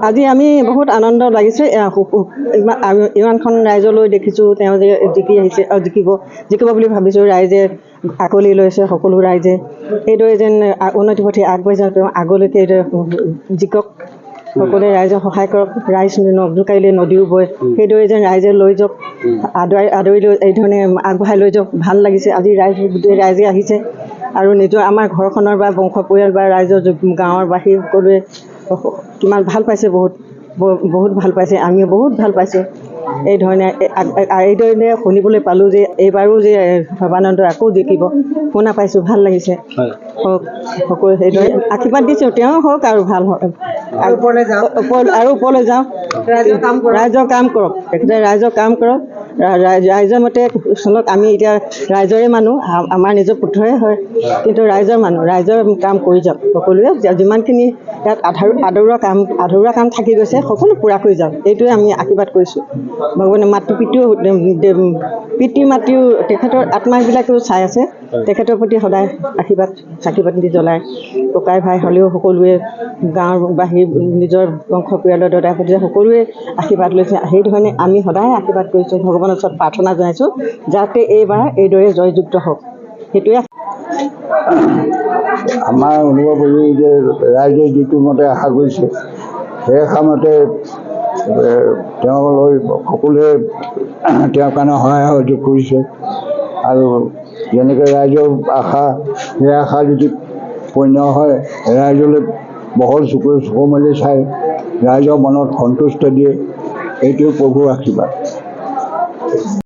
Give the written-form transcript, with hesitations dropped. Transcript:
আজি আমি বহুত আনন্দ লাগিছে ইমানখন ৰাইজলৈ দেখিছোঁ তেওঁ যে জিকিব বুলি ভাবিছোঁ ৰাইজে আকোৱালি লৈছে সকলো ৰাইজে এইদৰে যেন উন্নতি পথে আগবাঢ়ি যাওঁ তেওঁ আগলৈকে জিকক সকলোৱে ৰাইজক সহায় কৰক ৰাইজ জোকাৰিলে নদীও বয় সেইদৰে যেন ৰাইজে লৈ যাওক আদৰি লৈ এইধৰণে আগবঢ়াই লৈ যাওক ভাল লাগিছে আজি গোটেই ৰাইজে আহিছে আৰু নিজৰ আমাৰ ঘৰখনৰ বা বংশ পৰিয়াল বা ৰাইজৰ গাঁৱৰ বাসী সকলোৱে কিমান ভাল পাইছে বহুত ভাল পাইছে আমিও বহুত ভাল পাইছোঁ এইদৰে শুনিবলৈ পালোঁ যে এইবাৰো যে সৰ্বানন্দ আকৌ জিকিব শুনা পাইছোঁ ভাল লাগিছে সকলো সেইদৰে আশীৰ্বাদ দিছোঁ তেওঁ হওক আৰু ভাল হওক আৰু ওপৰলৈ যাওঁ ৰাইজৰ কাম কৰক তেখেতে ৰাইজৰ কাম কৰক ৰাইজৰ মতে চলক আমি এতিয়া ৰাইজৰে মানুহ আমাৰ নিজৰ পুত্ৰহে হয় কিন্তু ৰাইজৰ মানুহ ৰাইজৰ কাম কৰি যাওক সকলোৱে যিমানখিনি ইয়াত আধৰুৱা কাম থাকি গৈছে সকলো পূৰা কৰি যাওক এইটোৱে আমি আশীৰ্বাদ কৰিছোঁ ভগৱানে পিতৃ মাতৃও তেখেতৰ আত্মাবিলাকেও চাই আছে তেখেতৰ প্ৰতি সদায় আশীৰ্বাদ চাকি বাতি জ্বলায়। ককাই ভাই হ'লেও সকলোৱে গাঁৱৰ বাহিৰ নিজৰ বংশ পৰিয়ালৰ দাদা ভতিজা সকলোৱে আশীৰ্বাদ লৈছে। সেইধৰণে আমি সদায় আশীৰ্বাদ কৰিছোঁ, ভগৱানৰ ওচৰত প্ৰাৰ্থনা জনাইছোঁ যাতে এইবাৰ এইদৰে জয়যুক্ত হওক। সেইটোৱে আমাৰ অনুভৱ কৰি যে ৰাইজে যিটো মতে আশা কৰিছে সেই আশামতে তেওঁলৈ সকলোৱে তেওঁৰ কাৰণে সহায় সহযোগ কৰিছে। আৰু যেনেকৈ ৰাইজৰ আশা, সেই আশা যদি পূৰ্ণ হয়, ৰাইজলৈ বহল চকু মেলি চাই ৰাইজৰ মনত সন্তুষ্ট দিয়ে, এইটোৱে প্ৰভুৰ আশীৰ্বাদ।